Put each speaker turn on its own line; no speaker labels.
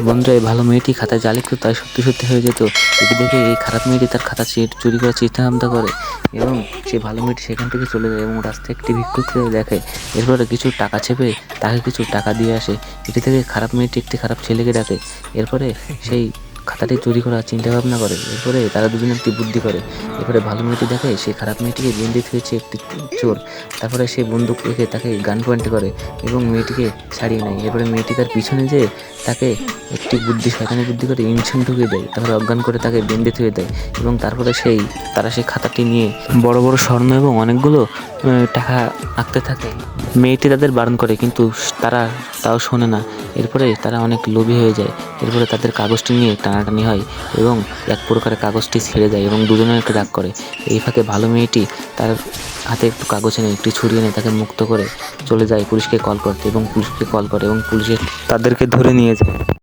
বন্ধুরা, এই ভালো মেয়েটি খাতায় যা লিখতো তাই সত্যি সত্যি হয়ে যেত। এটি দেখে এই খারাপ মেয়েটি তার খাতা চুরি করার চিন্তা ভাবনা করে এবং সেই ভালো মেয়েটি সেখান থেকে চলে যায় এবং রাস্তায় একটি ভিক্ষুককে দেখে। এরপরে কিছু টাকা ছেপে তাকে কিছু টাকা দিয়ে আসে। এটি থেকে খারাপ মেয়েটি একটি খারাপ ছেলেকে ডাকে। এরপরে সেই খাতাটি চুরি করার চিন্তা ভাবনা করে। এরপরে তারা দুজনে একটি বুদ্ধি করে। এরপরে ভালো মেয়েটি দেখে সেই খারাপ মেয়েটিকে বেঁধে থুয়েছে একটি চোর। তারপরে সে বন্দুক রেখে তাকে গান পয়েন্ট করে এবং মেয়েটিকে ছাড়িয়ে নেয়। এরপরে মেয়েটি তার পিছনে যেয়ে তাকে একটি শয়তানি বুদ্ধি করে ইঞ্জেকশন ঢুকিয়ে দেয়। তারপরে অজ্ঞান করে তাকে বেঁধে থুয়ে দেয় এবং তারপরে তারা সেই খাতাটি নিয়ে বড় বড় স্বর্ণ এবং অনেকগুলো টাকা আঁকতে থাকে। মেয়েটি তাদের বারণ করে কিন্তু তারা তাও শোনে না। এরপরে তারা অনেক লোভী হয়ে যায়। এরপরে তাদের কাগজটি নিয়ে টানাটানি হয় এবং এক প্রকারে কাগজটি ছেড়ে যায় এবং দুজনে একটু রাগ করে। এই ফাঁকে ভালো মেয়েটি তার হাতে একটু কাগজ এনে একটি ছুরি এনে তাকে মুক্ত করে চলে যায় পুলিশকে কল করতে এবং পুলিশকে কল করে এবং পুলিশে তাদেরকে ধরে নিয়ে যায়।